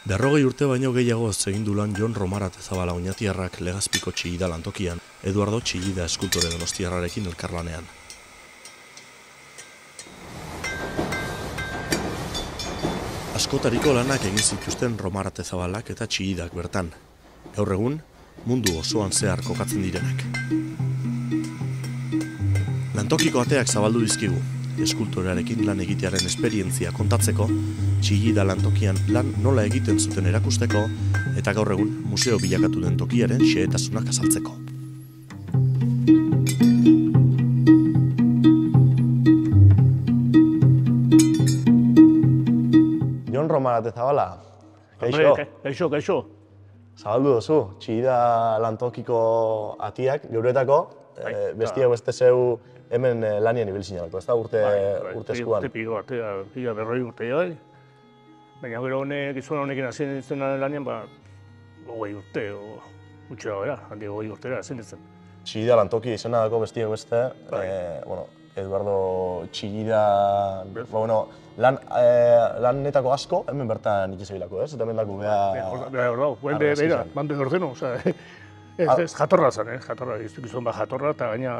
40 urte baino gehiago egin du lan Jon Romaratezabala oñatiarrak Legazpiko Txillida lantokian, Eduardo Txillida eskultore donostiarrarekin elkarlanean. Askotariko lanak egin zituzten Romaratezabalak eta Txillidak bertan. Gaur egun, mundu osoan zehar kokatzen direnak. Lantokiko ateak zabaldu dizkigu, eskultorearekin lan egitearen esperientzia kontatzeko, Txillida lantokian lan nola egiten zuten erakusteko, eta gaur egun museo bilakatu den tokiaren xehetasunak azaltzeko. Jon Romaratezabala, kaixo. Kaixo. Zabaldu duzu, Txillida lantokiko atiak, geuretako, bestiak beste zeu hemen lanien ibilzinalako, ez da urte eskuan? Urte pilo bat, pila 40 urte jai. Baina gero gizona honekin hasi nintzen lanien, 20 urte, gutxi da gara, handi 20 urtera hasi nintzen. Txillida lantoki izena dako bestiak beste, Eduardo Txillida, lanetako asko, hemen bertan ikesebilako, ez? Eta hemen dako beha... Bando ordeno, ez jatorra zen, jatorra, gizon bat jatorra, eta gaina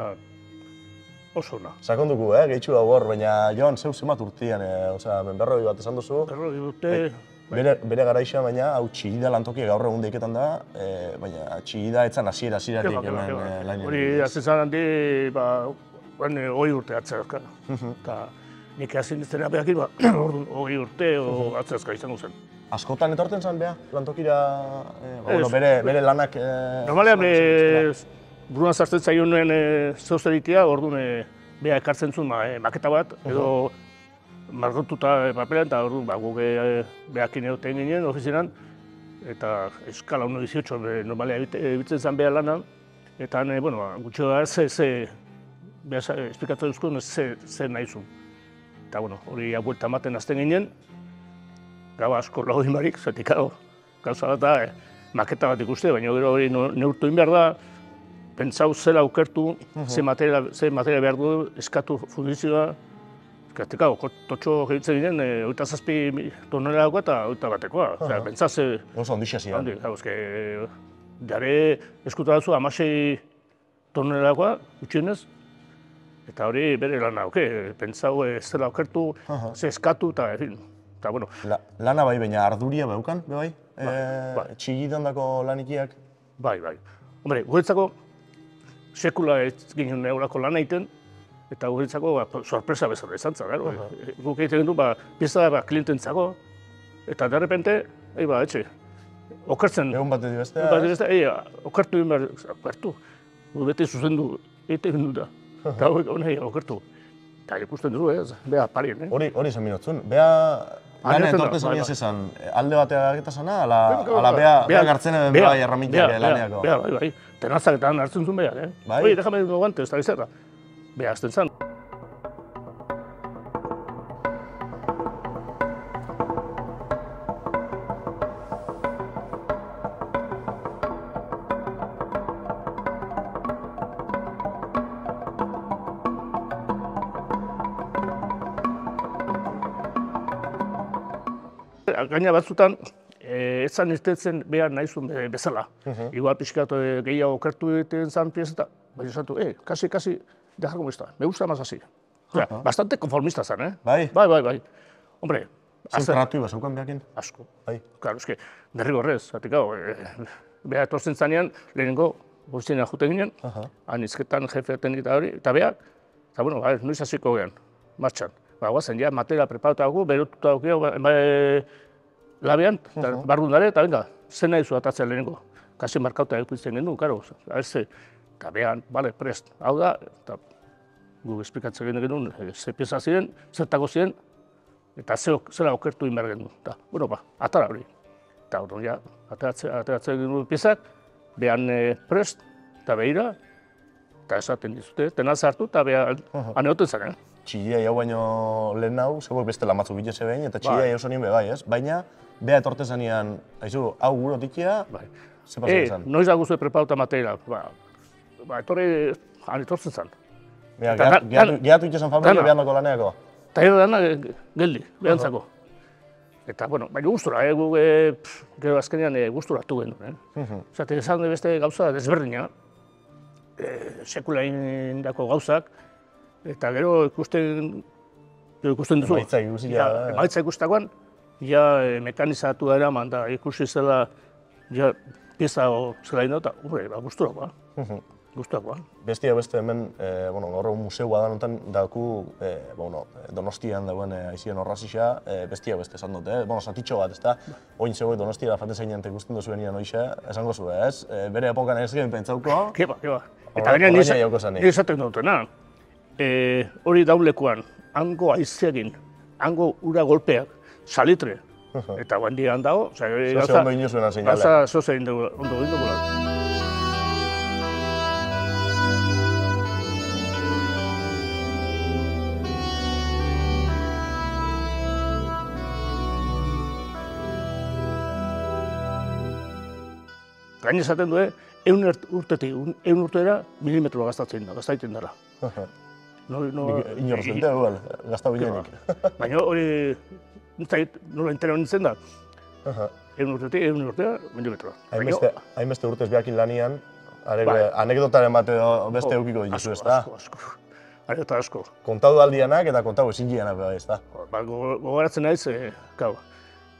oso ona. Sakonduko, gehitxu dago hor, baina Jon, zeu zemat urtean, hemen 40 bat esan duzu. 40 urte... Bere garaixa, baina hau Txillida lantokia gaur egun deiketan da, baina Txillida etzan hasieratik hemen lainen. Hori, azizan handi, 20 urte atzerazka. Eta nik hasi nintzen apeakit, 20 urte atzerazka izango zen. Askotan etorten zen beha, lantokira, bere lanak... Normalean, buruan sartzen zaionuen zeuz editea, orduan beha ekartzen zuen maketa bat, edo margotuta papelan, eta orduan guk behakin egoten ginen ofizienan, eta eskala 1.18 normalea ebitzen zen beha lana, eta gutxi da beha esplikatzen duzkun zer nahi zuen. Eta hori buelta ematen azten ginen, gaba asko lagodin barik, zatik gauza bat da, maketa bat ikuste, baina gero hori neurtu behar da, pentsau zela aukertu, ze materia behar du, eskatu fundizioa, totxo gehitzen ginen, 27 toneladakoa eta 21 batekoa. Pentsau ze... Oso ondixia zidan. Jare eskutu batzu 16 toneladakoa, gutxienez, eta hori bere lana, pentsau zela aukertu, ze eskatu eta, eta bueno. Lana bai, baina arduria beukan, bai? Txillidan dako lanikiak? Bai. Hombre, guretzako sekula ez ginen eurako lan egiten, eta guretzako sorpresa bezala izan zen, guk egiten gendu, pieza kliententzako, eta de repente, etxe, okertzen. Egun bat edo bestea? Okertu egin behar, okertu. Beti zuzendu, egiten gendu da. Eta okertu. Eta ikusten duzu, beha parien. Hori izan minotzun, beha lana etorten zaniaz esan, alde batea geta zana, ala beha gartzen eben bai erramintiak laneako? Bai. Tenazaketan hartzen zuen beha, Oi, déjame un guante, ez da bizarra. Beha azten zan. Gaina batzutan, ez zan irtetzen behar nahi zuen bezala. Igual pixkat gehiago okertu egiten zan piezeta, baina esatu, kasi, dejar como está, me gusta más así. Bastante konformista zan, Bai? Bai. Hombre... Zentratu iba zeukan behakin? Asko. Bai. Claro, eske, derrigorrez, beha etortzen zanean, lehenengo guztien ajuten ginen, anizketan jefeaten eta hori, eta beha, eta noiz hasiko gehan, martxan. Guazen, ja, materia preparatuago, berotuta labean, bardundare, eta venga, zen nahi zu atatzen lehenengo. Kasi markauta egitzen gendu, karo, eta behan, prest, hau da, eta gu esplikatzen genuen, ze pieza ziren, zertako ziren, eta zela okertu inber gendu. Eta, atara hori. Eta orduan, ja, ateratzen genuen piezak, behan prest, eta behira, eta esaten dizute, tenaz hartu, eta behan aneoten zen, Txillida jau baino lehen hau, zegoek beste lamatzu biteze behin, eta Txillida jau zonien bai, ez? Baina, beha etorten zanean, hau guro tikia, ze pasen zan? Noiz da guztu preparauta materiala, etortzen zan. Gehatu itxesan familia behan dako laneako? Eta dana geldi, behantzako. Eta, bueno, baina gustura, gero azkenean gustura hartu genuen. Zate, esan beste gauza desberdina, sekula indako gauzak, eta gero ikusten duzu. Emaitza ikustakoan, mekanizatu da eraman, da ikusi zela, pieza zela ino, eta gusturakoa. Bestia beste hemen, gaur museua da notan daku, Donostian dagoen aizien horrazixa, bestia beste esan dute, zatitxo bat, ezta? Oin zegoek Donostiara faten zeinean ikusten duzuenian hoixe, esango zu, ez? Bere epokan ez gen pentsauko. Keba. Eta gaina nire esaten dutena, hori daulekuan, hango aizegin, hango ura golpeak, salitre, eta guandian dago, zoze ondo inozuena seinale. Gauza zoze ondo indugula. Gain esaten du, 100 urtetik 100 urtera milimetroa gaztaiten dara. Inorrez bente, gazta bilenik. Baina hori, nola entera nintzen da, 100 urtetik 100 urtera milimetroa. Hainbeste urtez behakin lanian, anekdotaren bat edo beste eukiko dituzu, ez da? Asko. Anekdota asko. Kontatu aldianak eta kontatu ezin gianak, ez da? Gogoratzen naiz,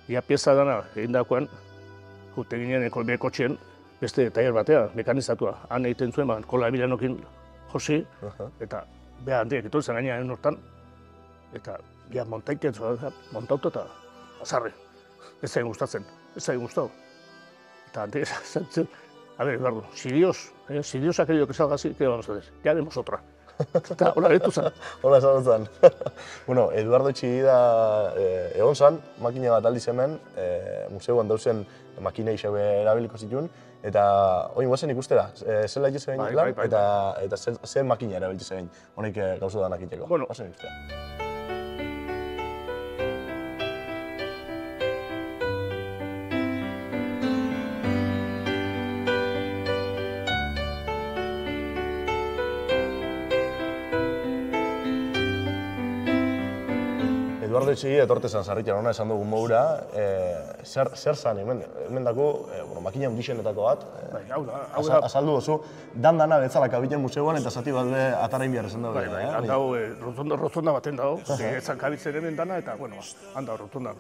ia pieza dana egindakoan, jute ginen kotxien, beste tailer batea, mekanizatua. Han egiten zuen, kola Emilianokin josi, eta beha handiak etorri zen gainean hortan, eta montauta eta azarre. Ez zain gustatzen, Eta handiak zantzen, Eduardo, si Dios ha querido que salga así, ¿qué vamos a hacer? Ya haremos otra. Eta hola betu zen. Hola esan zen. Eduardo Txigida egon zen, makina bat aldiz hemen, museuan dauzen makina isabe erabiliko zituen, eta oin guazen ikustera, zela egin zegoen lan, eta zer makina erabiltu zegoen, honik gauzo danak iteko. Guazen ikustera. Eduardo Txigida etorte zan sarritan hona esan dugun moura, zer zan hemen dako, makina hundixenetako bat, azaldu dozu, dana betzalak abiten museuan eta zati bat atarain behar esan dago. Handau, rotonda baten dago, ezan kabitzen hemen dana eta, handau, rotonda.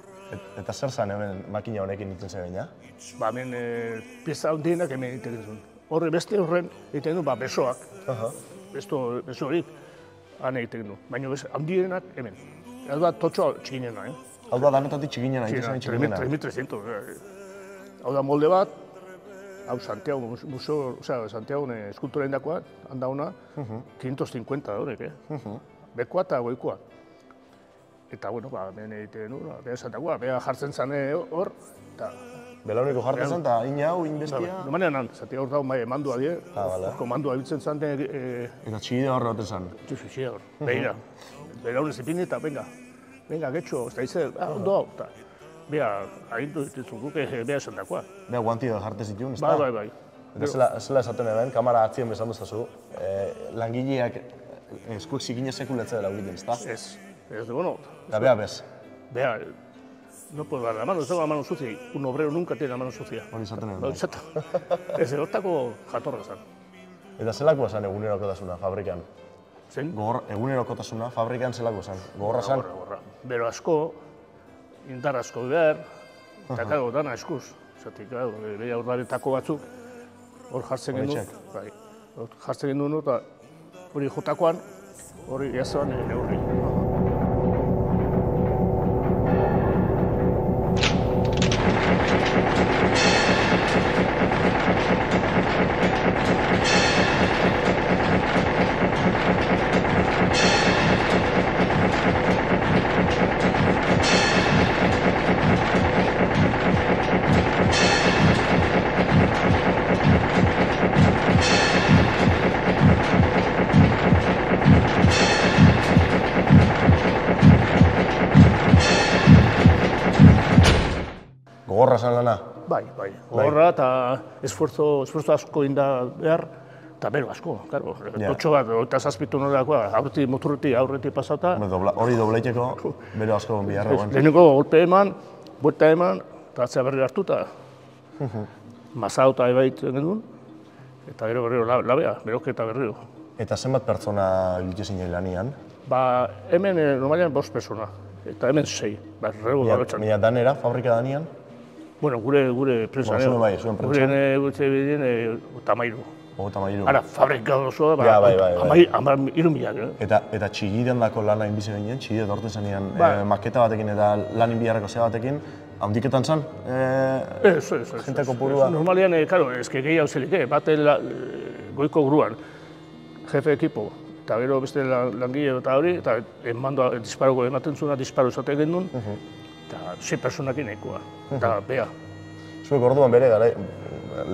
Eta zer zan hemen makina honekin nintzen zegoen, Hemen pieza hundienak hemen egiten zuen. Horre beste horren egiten du, besoak, beso horik, han egiten du, baina hundienak hemen. Hau da totxoa txikinena, Hau da danetatik txikinena, egiten txikinena. 3.300. Hau da molde bat, hau Santiago Museo, Santiago eskultura indakoa, handa hona, 550 horrek, Bekoa eta goikoa. Eta, hemen egiten du, beha Santiagoa, beha jartzen zen hor, eta... Belauneko jartzen zen, eta inau, inbestia? Nomanean han, zati hor dago mandua die, horko mandua ebitzen zen... Eta Txigida horre baten zen? Txigida hor, behira. Belaunez ipini eta, venga, getxo, ez da izan, ondo hau, eta beha, agintu dituzu guke beha esan dakoa. Beha guanti da jarte zituen, ez da? Bai. Eta zela esaten eben, kamara atzien bezan duzazu, langileak eskuek zikine sekuletzea dela egiten, ez da? Ez, bueno... Eta beha bez? Beha, no puedo dar la mano, ez dago la mano sucia, un obrero nunca tiene la mano sucia. Hori esaten eben. Ez, hortako jatorra zan. Eta zelakoa zan egunerokotasuna fabrikan? Zen? Egunerokotasuna fabrikan zelako zan? Gogorra zan? Gogorra. Bero asko, indar asko behar, eta karo, dana eskuz. Zatik, beha urdaretako batzuk, hor jartzen genuen. Hor jartzen genuen, eta hori jotakoan, hori jazoan neurri. Gogorra zan lana? Bai. Gogorra eta esfuerzo asko inda behar, eta bero asko, karo. Totxo bat, eta zazpitu norakoa, aurretik pasauta. Hori dobleiteko bero asko biharra guen. Lehenengo golpe eman, buelta eman, eta atzea berri hartu, eta mazauta ebaitzen genuen, eta gero berriro labea, beroketa berriro. Eta zenbat pertsona biltu zinen lanian? Ba, hemen normalean 5 persona, eta hemen 6, ba, rego babetxan. Mila danera, fabrika danian? Bueno, gure prensa, Zuen bai, zuen prensa. Gure bideen, tamairu. Tamairu. Ara, fabrika osoa, Ja, bai. 3.000. Eta txigiren dako lana inbizi ginen, txigide dorten zenean maketa batekin eta lan inbiarreko zea batekin, handiketan zen? Ez. Jente kopurua? Normalean, karo, eske gehiago zelik, bate goiko gruan, jefe ekipo, eta gero beste langile eta hori, eta disparoko ematen zuena, disparo esate genuen, eta 6 personakin nahikoa, eta bea. Zuek orduan bere,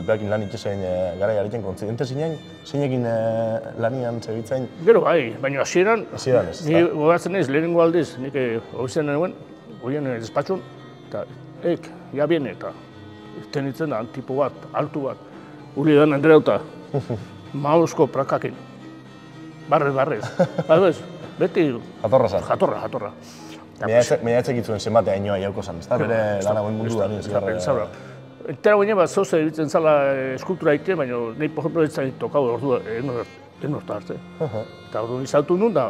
behakin lan itxesein gara jariten kontziente zinen, zeinekin lanian zebitzen? Gero bai, baina hasieran, ez, ni gogatzen ez, lehenengo aldiz, nik horizien nenuen, horien despatxon, eta ja biene, eta tenitzen da, tipo bat, altu bat, uri edan Andreuta, mauzko prakakin, barrez, beti... Jatorra. Mehatzek itzuen zenbatea inoa jauko zen, ez da? Bere lan hauen mundu da nien. Entera guine bat zauze ebitzen zala eskultura egite, baina nahi, por ejemplo, ez zain tokau ordua enorta arte. Eta orduan izaltu nun da,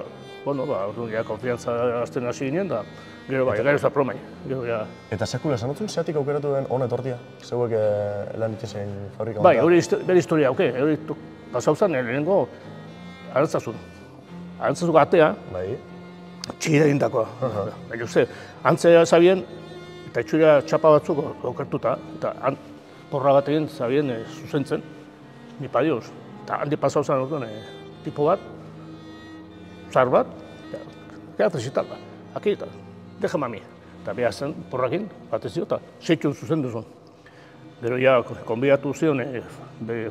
orduan ja konfiantza azten hasi ginen da, gero bai, gero ez da promai. Eta sekula esan dutzen, zeatik aukeratu den honet hortia? Zeuek lan itxesein fabrika? Bai, hori bere historia auke, hori pasau zen lehenengo arantzazun. Arantzazuk atea, txigida egindakoa. Baina uste, antzea zabien, eta itxura txapa batzuk okertuta, eta porra bat egin zabien zuzentzen, ni padioz. Eta handi pasau zen orduan, tipo bat, zar bat, quédate zital bat, aki eta, déjame a mí. Eta behar zen porrakin, bat ez dio, eta seitxun zuzen duzun. Gero ja, konbidatu zion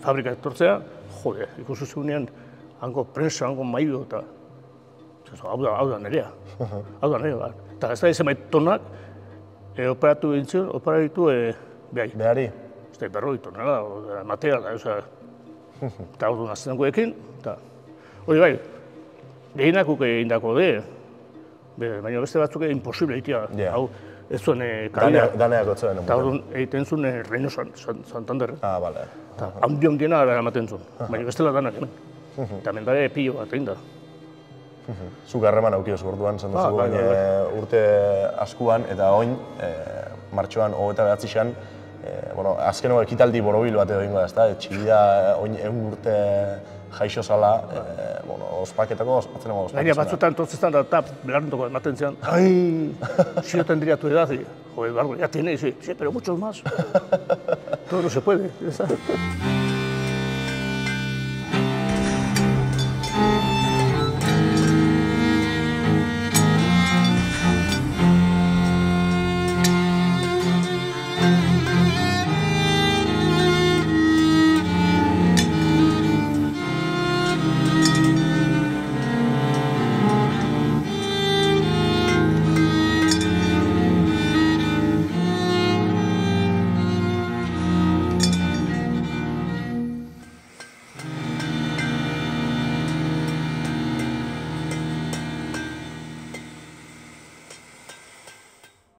fabrika etortzea, jode, ikusi zuenean, hango prensa, hango mailu, eta hau da nerea, Eta ez da izan tonak, operatu gintzen, operatu behai. Behari? Ez da, 40 tonela, materiala, eta hau du nazten guekin, eta hori bai, gehienak uke egindako baina beste batzuk imposible egitea, hau ez zuen kalidea. Daneak otzuen. Eta hau egiten zuen Reino Santander. Bale. Eta handiena eramaten zuen, baina bestela danak hemen. Eta mendare pilo bat egin da. Zuk harreman aukioz orduan, zen duzu urte askuan, eta oin, martxoan 29an, azkeneko ekitaldi borobil bat edo ingo da, ezta? Txigida oin 100 urte jaixo zala, ospaketako ospatzen ospakizuna. Gaina batzutan entontzestan da, eta belarrentoko ematen zean, si yo tendría tu edad, joder, Eduardo, ya tienes, sí, pero muchos más. Todo no se puede, ¿sabes?